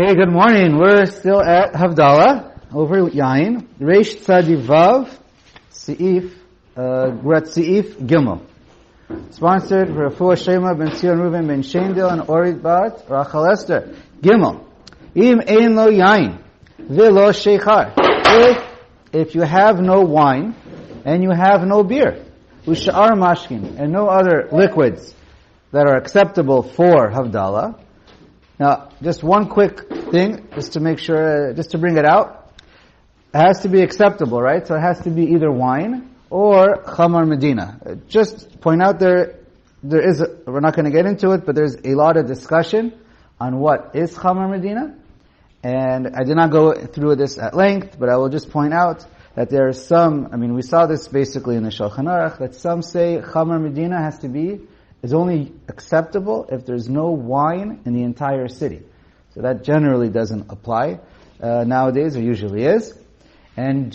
Okay, good morning. We're still at Havdalah, over Yain. Reish Tzadivav, we're at Seif Gimel. Sponsored for Refuah Shema ben ציון Reuven ben Shineindel and Orit bat Rachel Esther. Gimel. Im ein lo yain, velo sheichar. If you have no wine, and you have no beer, usha'ar mashkin, and no other liquids that are acceptable for Havdalah. Now, just one quick thing, just to make sure, just to bring it out. It has to be acceptable, right? So it has to be either wine or Chamar Medina. Just point out there is, we're not going to get into it, but there's a lot of discussion on what is Chamar Medina. And I did not go through this at length, but I will just point out that there are some, we saw this basically in the Shulchan Aruch, that some say Chamar Medina is only acceptable if there's no wine in the entire city. So that generally doesn't apply nowadays, or usually is. And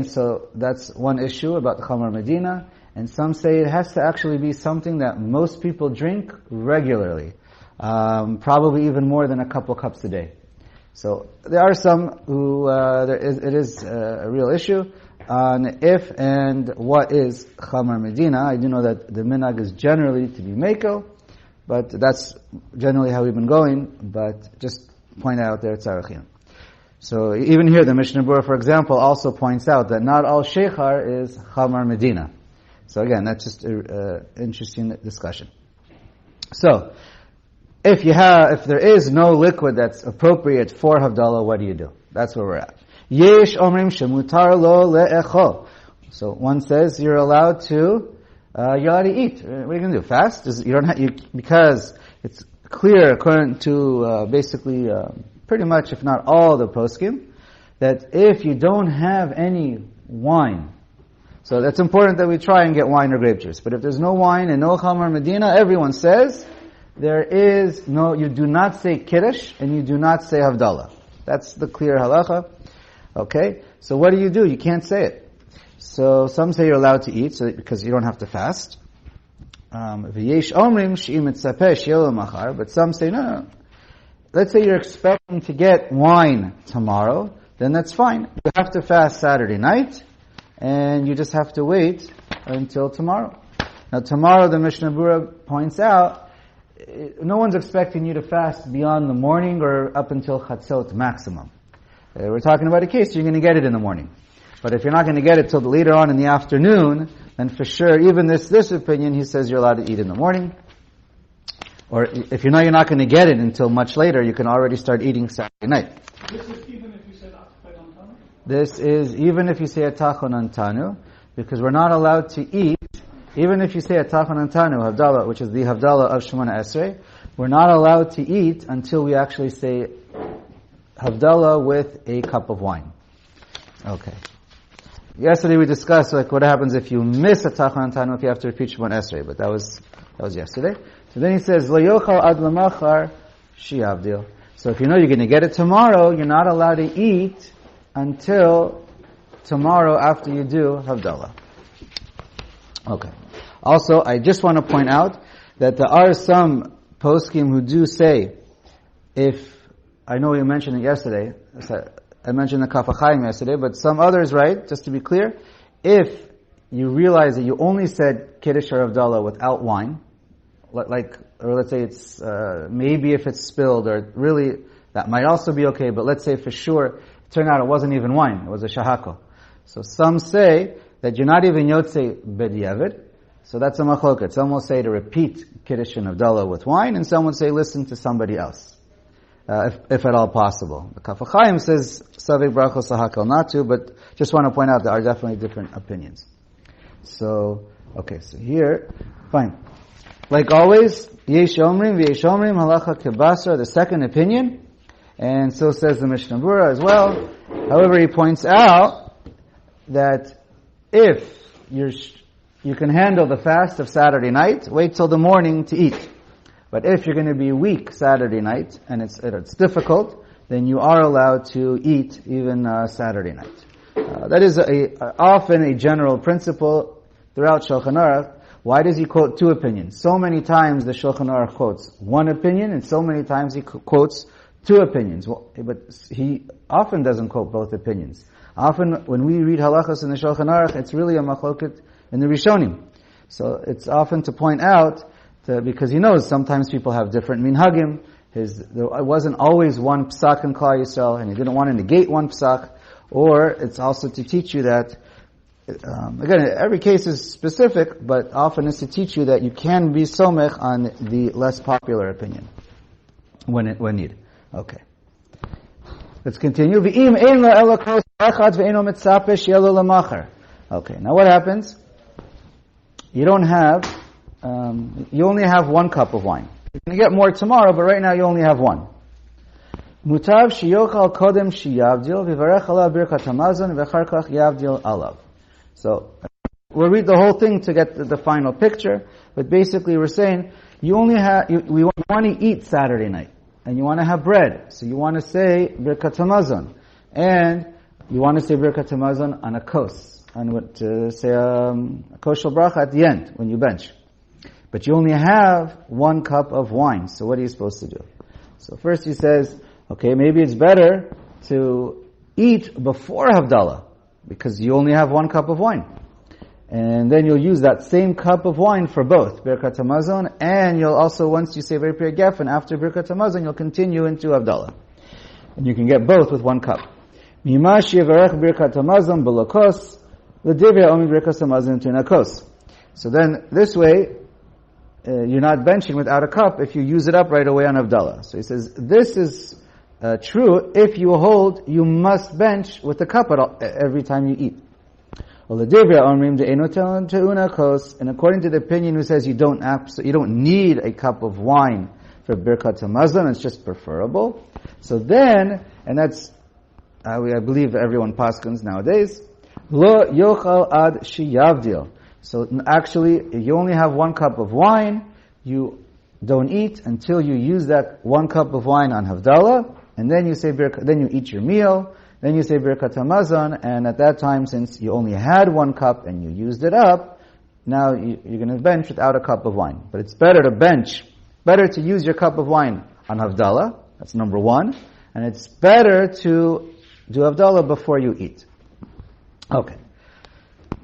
so that's one issue about the Chamar Medina. And some say it has to actually be something that most people drink regularly. Probably even more than a couple cups a day. So there are some who, it is a real issue on if and what is Chamar Medina. I do know that the minhag is generally to be mekel, but that's generally how we've been going, but just point out there it's arachim. So even here the Mishnah Berurah, for example, also points out that not all sheichar is Chamar Medina. So again, that's just an interesting discussion. So, if there is no liquid that's appropriate for Havdalah, what do you do? That's where we're at. Yesh omrim shemutar lo le'echol. So one says you're allowed to eat. What are you going to do? Fast? Because it's clear according to basically pretty much, if not all the poskim, that if you don't have any wine, so that's important that we try and get wine or grape juice. But if there's no wine and no Chamar Medina, everyone says you do not say Kiddush and you do not say Havdalah. That's the clear halacha. Okay? So what do? You can't say it. So some say you're allowed to eat because you don't have to fast. But some say no. Let's say you're expecting to get wine tomorrow, then that's fine. You have to fast Saturday night, and you just have to wait until tomorrow. Now tomorrow, the Mishnah Berurah points out, no one's expecting you to fast beyond the morning or up until Chatzot maximum. We're talking about a case you're going to get it in the morning. But if you're not going to get it till later on in the afternoon, then for sure, even this opinion, he says you're allowed to eat in the morning. Or if you know you're not going to get it until much later, you can already start eating Saturday night. This is even if you say Atachon Antanu? This is even if you say Atachon Antanu, because we're not allowed to eat. Even if you say Atachon Antanu, Havdalah, which is the Havdalah of Shemona Esrei, we're not allowed to eat until we actually say Havdalah with a cup of wine. Okay. Yesterday we discussed what happens if you miss Atachon Antanu, if you have to repeat Shemona Esrei, but that was yesterday. So then he says, Lo yochal ad lamachar shiavdil. So if you know you're going to get it tomorrow, you're not allowed to eat until tomorrow after you do Havdalah. Okay. Also, I just want to point out that there are some poskim who do say, I know you mentioned it yesterday, I mentioned the Kaf HaChaim yesterday, but some others, right, just to be clear, if you realize that you only said Kiddush or Havdalah without wine, or let's say it's, maybe if it's spilled, or really, that might also be okay, but let's say for sure, it turned out it wasn't even wine, it was a shahako. So some say that you're not even yotzei b'diavad, so that's a machloket. Some will say to repeat Kiddush and Havdalah with wine, and some would say listen to somebody else, if at all possible. The Kaf HaChaim says savik brachos lahakal not to, but just want to point out there are definitely different opinions. So, okay, so here, fine. Like always, yesh omrim halacha kebasra, the second opinion, and so says the Mishnah Berurah as well. However, he points out that if you can handle the fast of Saturday night, wait till the morning to eat. But if you're going to be weak Saturday night, and it's difficult, then you are allowed to eat even Saturday night. That is often a general principle throughout Shulchan Aruch. Why does he quote two opinions? So many times the Shulchan Aruch quotes one opinion, and so many times he quotes two opinions. Well, but he often doesn't quote both opinions. Often, when we read halachas in the Shulchan Aruch, it's really a machloket in the Rishonim. So it's often to point out that, because he knows sometimes people have different minhagim. There wasn't always one psak in Klal Yisrael, and he didn't want to negate one psak. Or it's also to teach you that, again, every case is specific, but often it's to teach you that you can be somech on the less popular opinion when needed. Okay. Let's continue. Okay, now what happens? You don't have, you only have one cup of wine. You're going to get more tomorrow, but right now you only have one. Mutav shiyochal kodem shiyavdil v'varech alav birkat hamazon v'char kach yavdil alav. So, we'll read the whole thing to get the final picture, but basically we're saying, we want to eat Saturday night, and you want to have bread, so you want to say birkat hamazon, and you want to say birkat hamazon on a kos, and say a kos shel bracha at the end, when you bench. But you only have one cup of wine, so what are you supposed to do? So first he says, okay, maybe it's better to eat before Havdalah, because you only have one cup of wine. And then you'll use that same cup of wine for both, Birkat HaMazon, and you'll also, once you say V'rei Pri Gefen, after Birkat HaMazon, you'll continue into Havdalah. And you can get both with one cup. Mimash Yevarech Birkat HaMazon B'lokos, L'divrei Omi Birkat HaMazon T'inakos. So then, this way, you're not benching without a cup if you use it up right away on Havdalah. So he says, this is true if you hold you must bench with the cup every time you eat. And according to the opinion who says you don't need a cup of wine for Birkat HaMazon, it's just preferable. So then, and that's I believe everyone paskins nowadays, Lo yochal ad sheyavdil. So actually, you only have one cup of wine, you don't eat until you use that one cup of wine on Havdalah, and then you say then you eat your meal, then you say Birkat HaMazon, and at that time, since you only had one cup and you used it up, now you're going to bench without a cup of wine. But it's better to use your cup of wine on Havdalah, that's number one, and it's better to do Havdalah before you eat. Okay.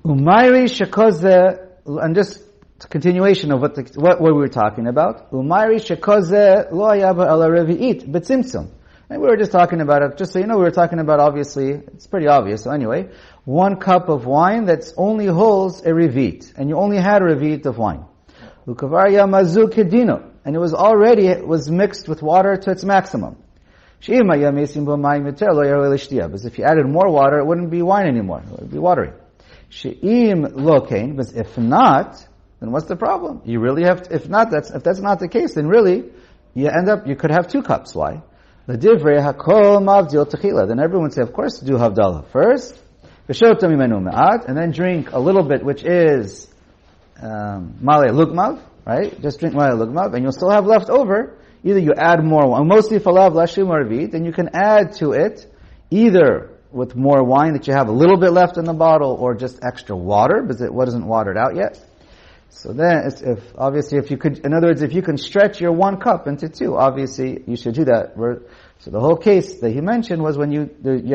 Umayri shekoze, and just continuation of what we were talking about. Umayri shekoze lo hayaba ala revi'it betzimtzum. And we were just talking about it, just so you know, we were talking about, obviously, it's pretty obvious, so anyway, one cup of wine that only holds a revi'it, and you only had a revi'it of wine. Ukavar yamazu kedino, and it was mixed with water to its maximum. Because if you added more water, it wouldn't be wine anymore, it would be watery. She'im lokain, but if not, then what's the problem? You really have to, if that's not the case, then really, you could have two cups. Why? The divrei hakol mavdil techila. Then everyone would say, of course, do Havdalah first, and then drink a little bit, which is malei lugmav, right? Just drink malei lugmav, and you'll still have left over. Either you add more wine, mostly falav lashim arvit, and you can add to it either with more wine that you have a little bit left in the bottle, or just extra water because it wasn't watered out yet. So then, if you can stretch your one cup into two, obviously you should do that. So the whole case that he mentioned was when you're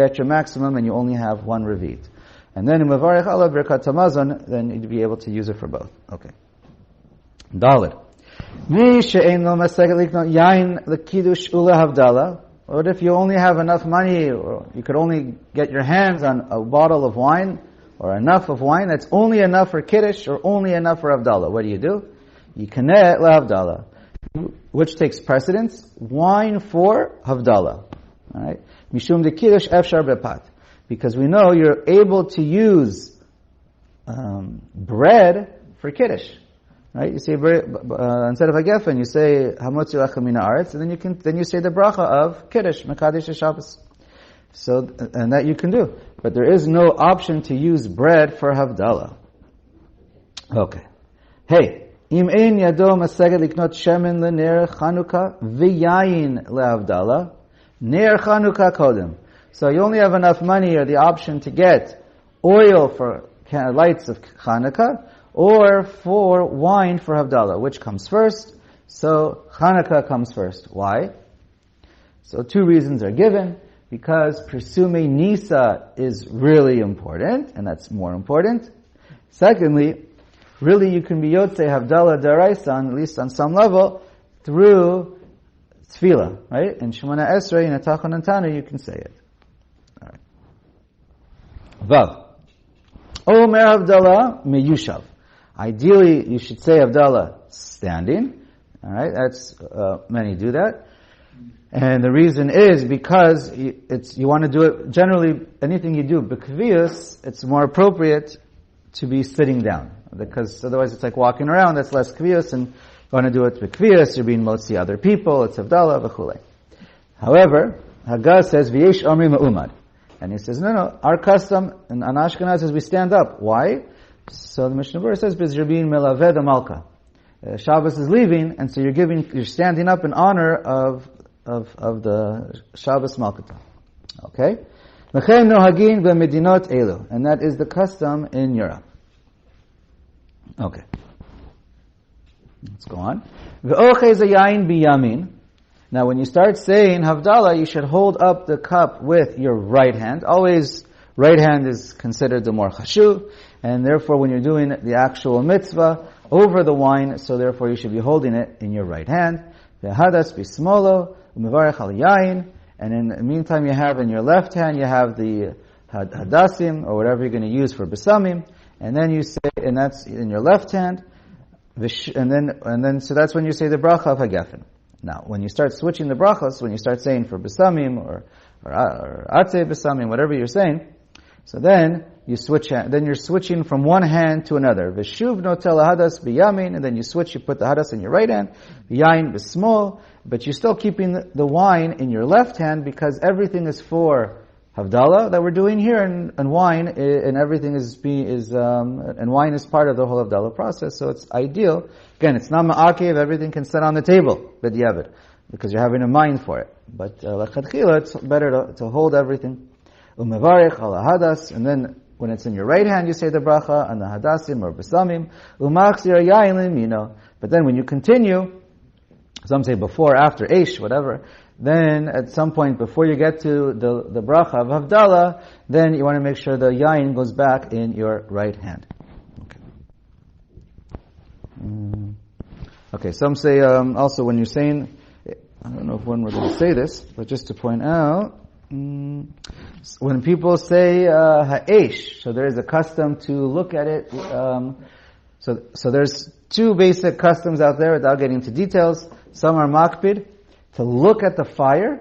at your maximum and you only have one revit. And then in Mavarech Allah Birkat HaMazon, then you'd be able to use it for both. Okay. Dalet. What if you only have enough money, or you could only get your hands on a bottle of wine, or enough of wine that's only enough for Kiddush, or only enough for Havdalah? What do? Yikaneh leHavdalah. Which takes precedence? Wine for Havdalah. Alright? Mishum de Kiddush efshar bepat. Because we know you're able to use bread for Kiddush. Right? You say instead of a gefen, you say hamotzi lechem min haaretz, and then you say the bracha of Kiddush, Mekadesh Shabbos. So, and that you can do. But there is no option to use bread for Havdalah. Okay. Hey, im ein yado maseged liknot shemen lener Chanukah v'yayin leHavdalah, ner Chanukah kodem. So you only have enough money or the option to get oil for lights of Chanukah, or for wine for Havdalah. Which comes first? So Chanukah comes first. Why? So 2 reasons are given. Because Persume Nisa is really important, and that's more important. Secondly, really you can be Yotzei Havdalah Daraisa, at least on some level, through Tefillah, right? In Shemona Esrei, in Atachon and Tana, you can say it. Alright. Vav. Omer Havdalah Meyushav. Ideally, you should say Havdalah standing. Alright, that's, many do that. And the reason is because you want to do it, generally, anything you do, b'kviyus, it's more appropriate to be sitting down. Because otherwise it's like walking around, that's less kviyus, and you want to do it b'kviyus, you're being motzi other people, it's Havdalah, v'chulei. However, Haggah says, v'yesh omri ma'umad. And he says, no, our custom, in Ashkenaz, is we stand up. Why? So the Mishnah Berurah says, because you're being melaveh the malka. Shabbos is leaving, and so you're standing up in honor of the Shabbos Malkata. Okay? And that is the custom in Europe. Okay. Let's go on. Now when you start saying Havdalah, you should hold up the cup with your right hand. Always, right hand is considered the more chashuv, and therefore when you're doing the actual mitzvah over the wine, so therefore you should be holding it in your right hand. V'hadas bismolo. And in the meantime, you have in your left hand, you have the hadassim, or whatever you're going to use for besamim, and then you say, and that's in your left hand, and then, so that's when you say the bracha of hagefen. Now, when you start switching the brachas, when you start saying for besamim, or atzei besamim, whatever you're saying, so then you switch, then you're switching from one hand to another. V'shuv notel hadas biyamin, and then you switch, you put the hadas in your right hand, yain b'smol, but you're still keeping the wine in your left hand because everything is for Havdalah that we're doing here, and wine, and everything and wine is part of the whole Havdalah process, so it's ideal. Again, it's not ma'akev, everything can sit on the table, b'diavad, because you're having a mind for it. But l'chadchila, it's better to hold everything. Umevarech al hadas, and then when it's in your right hand, you say the bracha, and the hadassim or besamim, umachzir yayin limino. But then when you continue, some say before, after, eish, whatever, then at some point before you get to the bracha of Havdalah, then you want to make sure the yayin goes back in your right hand. Okay, some say also when you're saying, I don't know if when we're going to say this, but just to point out, when people say ha'esh, so there is a custom to look at it. So there's 2 basic customs out there without getting into details. Some are makpid, to look at the fire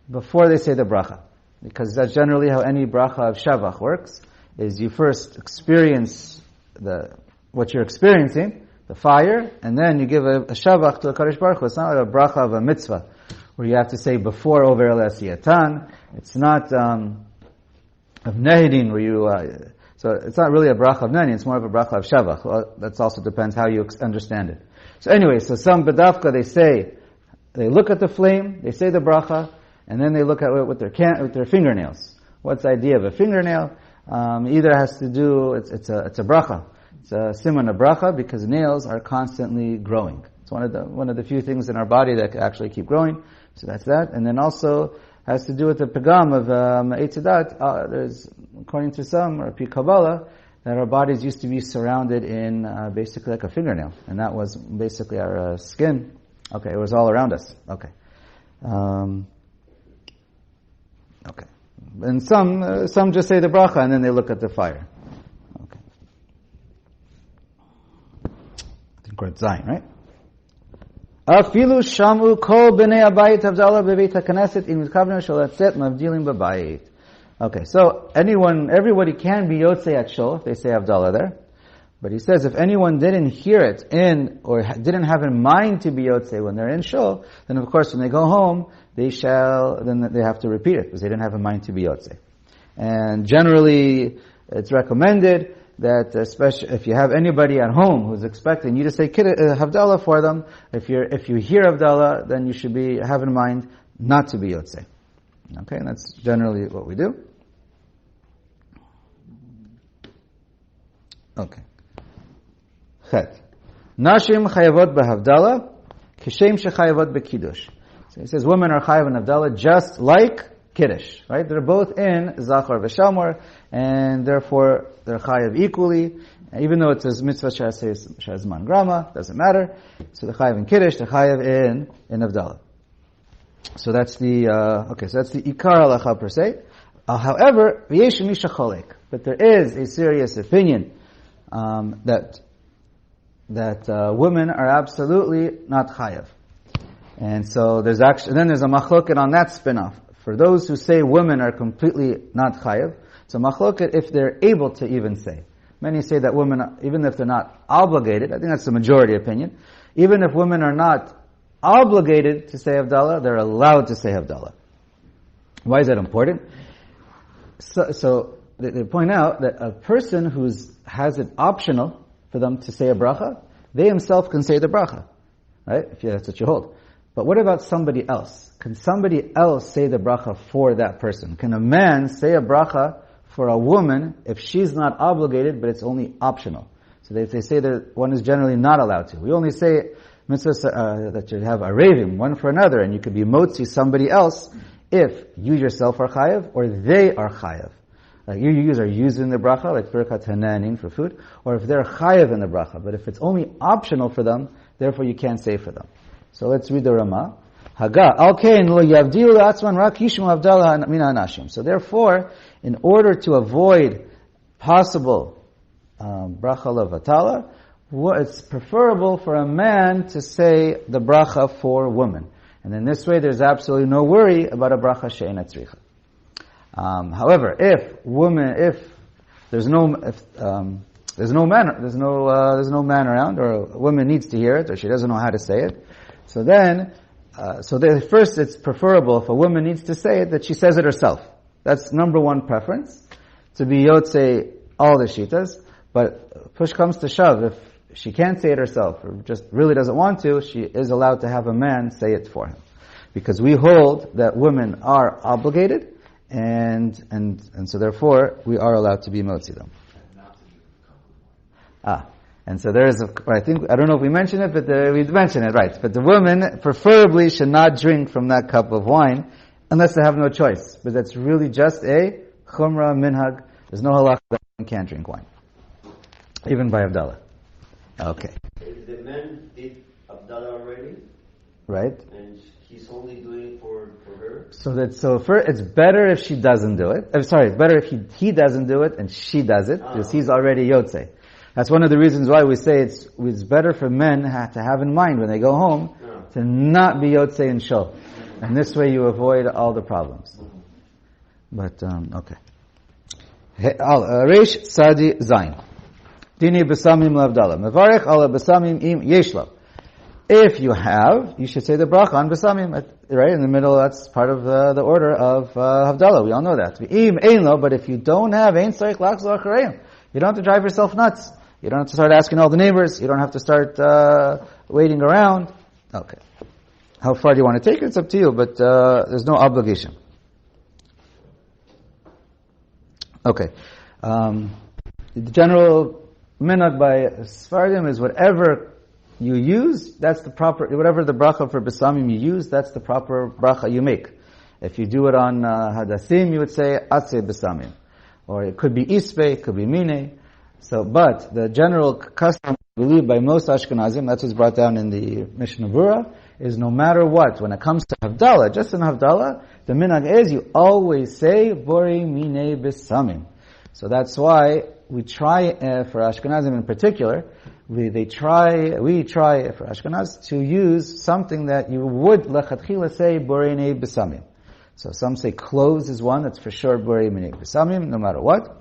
before they say the bracha. Because that's generally how any bracha of shavach works, is you first experience what you're experiencing, the fire, and then you give a shavach to the Kadosh Baruch Hu. It's not like a bracha of a mitzvah, where you have to say before over el esiyatan. It's not of nehedin, where you, so it's not really a bracha of nehedin, it's more of a bracha of shavach. Well, that also depends how you understand it. So anyway, so some bedavka, they look at the flame, they say the bracha, and then they look at it with their fingernails. What's the idea of a fingernail? Either has to do, it's a bracha. It's a siman of bracha, because nails are constantly growing. It's one of the few things in our body that can actually keep growing. So that's that. And then also has to do with the pagam of Eitzadat. There's, according to some, or Pi Kabbalah, that our bodies used to be surrounded in basically like a fingernail. And that was basically our skin. Okay, it was all around us. Okay. Okay. And some just say the bracha and then they look at the fire. Okay. I think we're at Zion, right? Afilu shamu kol b'nei abayit Havdalah b'beit haKnesset in mitkavna shel letzet mavdilim b'bayit. Okay, so everybody can be yotzei at shul if they say Havdalah there. But he says if anyone didn't hear it or didn't have in mind to be yotzei when they're in shul, then of course when they go home, then they have to repeat it because they didn't have in mind to be yotzei. And generally, it's recommended that especially if you have anybody at home who's expecting you to say Havdalah for them, if you hear Havdalah, then you should have in mind not to be yotzei. Okay, and that's generally what we do. Okay. Chet. Nashim chayavot b'Havdalah, kishem shechayavot b'Kiddush. So he says women are chayav in Havdalah just like Kiddush, right? They're both in Zachar v'Shamor, and therefore they're chayav equally. Even though it's a mitzvah shazman grama, doesn't matter. So they're chayav in Kiddush, they're chayav in Havdalah. So that's the so that's the ikar halacha per se. However, v'yesh misha cholek, but there is a serious opinion that women are absolutely not chayav, and so there's a machloket on that spin-off. For those who say women are completely not chayav, it's a machloket if they're able to even say. Many say that women, even if they're not obligated, I think that's the majority opinion, even if women are not obligated to say Havdalah, they're allowed to say Havdalah. Why is that important? So they point out that a person who has it optional for them to say a bracha, they themselves can say the bracha, right? If that's what you hold. But what about somebody else? Can somebody else say the bracha for that person? Can a man say a bracha for a woman if she's not obligated, but it's only optional? So they say that one is generally not allowed to. We only say mitzvahs that you have arevim, one for another, and you could be motzi somebody else if you yourself are chayav or they are chayav. Like you are using the bracha, like birkat hananin for food, or if they're chayav in the bracha. But if it's only optional for them, therefore you can't say for them. So let's read the Ramah. Haga, alkein lo yavdilu atzman rak yishmu Havdalah min anashim. So therefore, in order to avoid possible bracha levatala, it's preferable for a man to say the bracha for women. And in this way, there's absolutely no worry about a bracha she'ena tzricha. However, if there's no man around, or a woman needs to hear it, or she doesn't know how to say it, so first it's preferable if a woman needs to say it that she says it herself. That's number one preference, to be yotzei all the shitas. But push comes to shove, if she can't say it herself, or just really doesn't want to, she is allowed to have a man say it for him. Because we hold that women are obligated, and so therefore we are allowed to be motzi them. And so there is, I don't know if we mentioned it, but we mentioned it, right. But the women preferably should not drink from that cup of wine unless they have no choice. But that's really just a chumrah minhag. There's no halakha that one can't drink wine, even by Havdalah. Okay. If the man did Havdalah already, right, and he's only doing it for her. It's better if she doesn't do it. It's better if he doesn't do it and she does it, because he's already yotzei. That's one of the reasons why we say it's better for men to have in mind when they go home to not be yotzei in shul, and this way you avoid all the problems. But okay. Reish Sadi Zayin. Dini besamim lavdala. Mevarech ala besamim im yeshlo. If you have, you should say the bracha on besamim, right in the middle. That's part of the order of Havdalah. We all know that. Im ein lo, but if you don't have, ein tzarich lachzor achareim. You don't have to drive yourself nuts. You don't have to start asking all the neighbors. You don't have to start waiting around. Okay. How far do you want to take it? It's up to you, but there's no obligation. Okay. The general minhag by Sfardim is whatever you use, that's the proper, whatever the bracha for besamim you use, that's the proper bracha you make. If you do it on hadasim, you would say atzei besamim. Or it could be ispe, it could be mine. So, but the general custom believed by most Ashkenazim, that's what's brought down in the Mishnah Berurah, is no matter what, when it comes to Havdalah, just in Havdalah, the minhag is you always say bori mine besamim. So that's why we try, for Ashkenazim in particular, we try for Ashkenaz to use something that you would lechatchila say bori mine besamim. So some say cloves is one, that's for sure bori mine besamim, no matter what.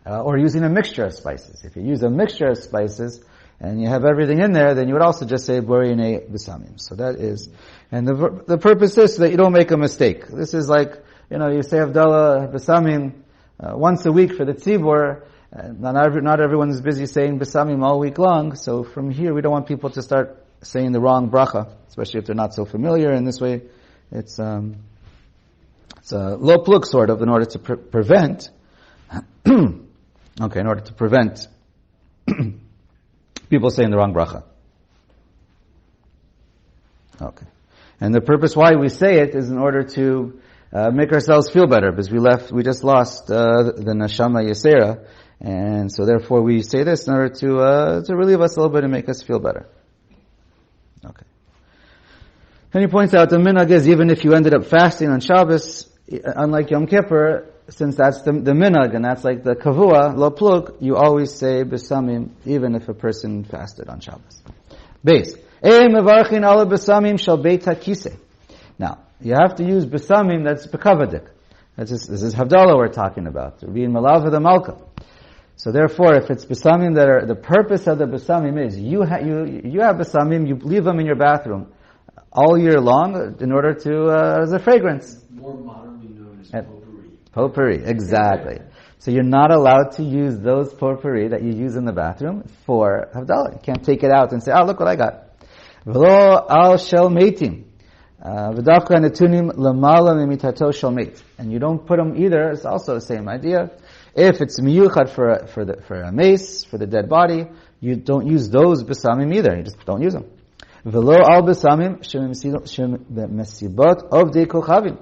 Or using a mixture of spices. If you use a mixture of spices and you have everything in there, then you would also just say bori mine besamim. So that is, and the purpose is so that you don't make a mistake. This is like, you say Havdalah besamim once a week for the tzibur. Not everyone is busy saying besamim all week long. So from here, we don't want people to start saying the wrong bracha, especially if they're not so familiar. And this way, it's a low plug sort of in order to prevent. Okay, in order to prevent people saying the wrong bracha. Okay. And the purpose why we say it is in order to make ourselves feel better, because we just lost the neshama yesera, and so therefore we say this in order to relieve us a little bit and make us feel better. Okay. And he points out the minhag is even if you ended up fasting on Shabbos, unlike Yom Kippur, since that's the minhag and that's like the kavua lo pluk, you always say besamim even if a person fasted on Shabbos. Base. Now, you have to use besamim that's bekavadik. This is Havdalah we're talking about. Being malava the malka. So therefore, if it's besamim that are, the purpose of the besamim is, you have besamim, you leave them in your bathroom all year long in order to, as a fragrance. More modernly known as potpourri. Potpourri, exactly. So you're not allowed to use those potpourri that you use in the bathroom for Havdalah. You can't take it out and say, oh, look what I got. V'lo al shel meitim. V'davka netunim lamala mimitato shel meit. And you don't put them either, it's also the same idea. If it's miyuchad for a mace, for the dead body, you don't use those besamim either. You just don't use them. V'lo al besamim mesibot ovdei kochavim.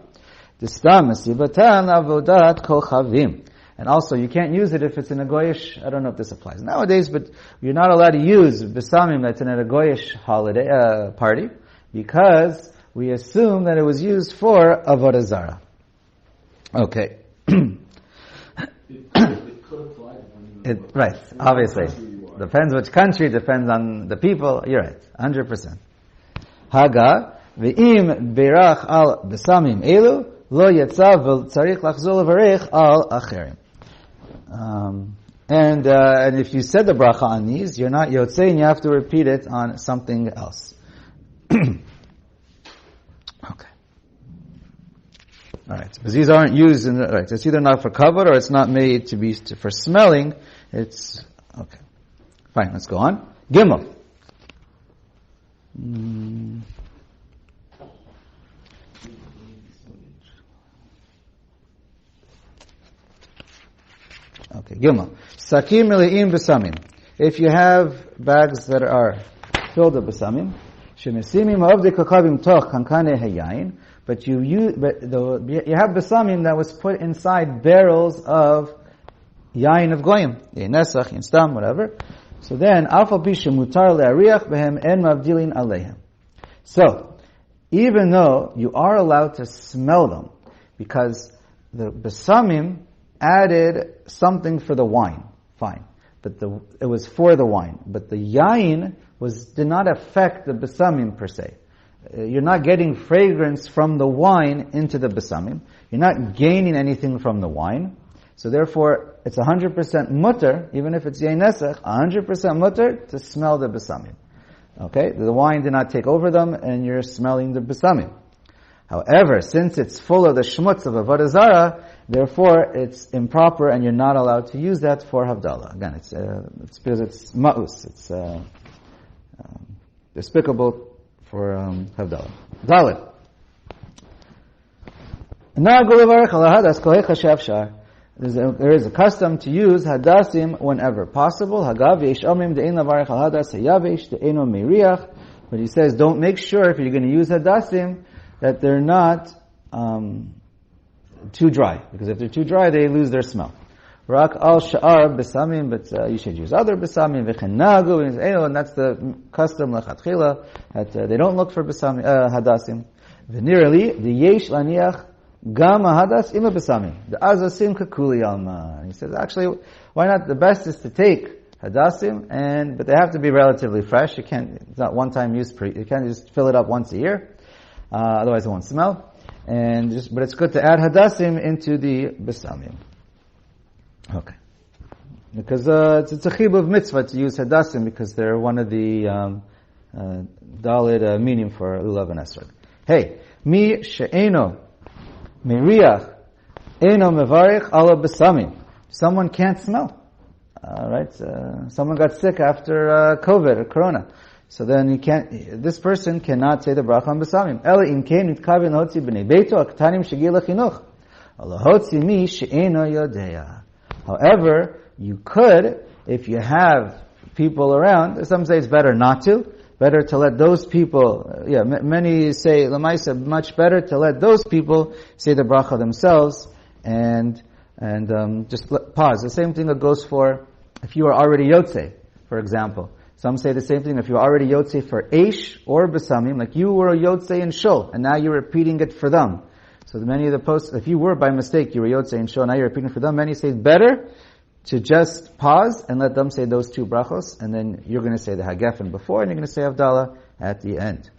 D'stam mesibatan avodat kochavim. And also, you can't use it if it's in a goyish. I don't know if this applies nowadays, but you're not allowed to use besamim that's in a goyish holiday party, because we assume that it was used for avodah zarah. Okay. It could apply depending on Right, obviously. Depends which country, depends on the people. You're right, 100%. Haga, ve'im berach al besamim elu, lo yetzav v'tzarich lachzol levarech al acherim. And if you said the bracha on these, you're not yotzei, and you have to repeat it on something else. Okay. Alright, because these aren't used in right, it's either not for cover or it's not made to be for smelling. It's, okay. Fine, let's go on. Gimel. Okay, Gimel. Sakim mele'im besamim. If you have bags that are filled with besamim, shemesimim avdei kakavim toch kankane hayayin, but you have besamim that was put inside barrels of yayin of goyim, nesach, yin stam, whatever. So then, alfa pisha mutar le'ariach behem en mavdilin aleihem. So, even though you are allowed to smell them, because the besamim added something for the wine, fine. But it was for the wine. But the yayin did not affect the besamim per se. You're not getting fragrance from the wine into the besamim. You're not gaining anything from the wine. So therefore, it's 100% mutter, even if it's yayin nesach, 100% mutter to smell the besamim. Okay? The wine did not take over them, and you're smelling the besamim. However, since it's full of the shmutz of avodah zarah, therefore it's improper, and you're not allowed to use that for Havdalah. Again, it's because it's ma'us. It's despicable for Havdalah. Dalet. There is a custom to use hadasim whenever possible. Hagav yesh omim de'ein lavarech al hadas hayavesh de'eino meriach. But he says, don't make sure if you're going to use hadasim that they're not too dry, because if they're too dry, they lose their smell. Rak al sha'ar besamim, but you should use other besamim v'chenagu, and that's the custom lechatchila that they don't look for besamim hadasim. V'nirali the yesh laniach gam hadas ima besamim the azasim kakuli alma. He says actually, why not? The best is to take hadasim, but they have to be relatively fresh. It's not one time use. You can't just fill it up once a year. Otherwise it won't smell. But it's good to add hadasim into the besamim. Okay. Because it's a chib of mitzvah to use hadasim, because they're one of the dalid meaning for lulav and esrog. Hey, mi she'eno meriach eno mevarich ala besamim. Someone can't smell. Right? Someone got sick after COVID or corona. So then this person cannot say the bracha on besamim. Ela im kein nitkavin hotzi b'nei beito aktanim shegil lechinuch. Ala hotzi mi she'eno yodea. However, you could, if you have people around, some say it's better not to, better to let those people, many say, Lamaisa, much better to let those people say the bracha themselves and just pause. The same thing that goes for if you are already Yotze, for example. Some say the same thing if you're already Yotze for Eish or Besamim, like you were a Yotze in Shul, and now you're repeating it for them. So many of the posts, if you were by mistake, you were Yotze in Shul, now you're repeating it for them, many say it's better to just pause and let them say those two brachos, and then you're going to say the Hagefen before, and you're going to say Havdalah at the end.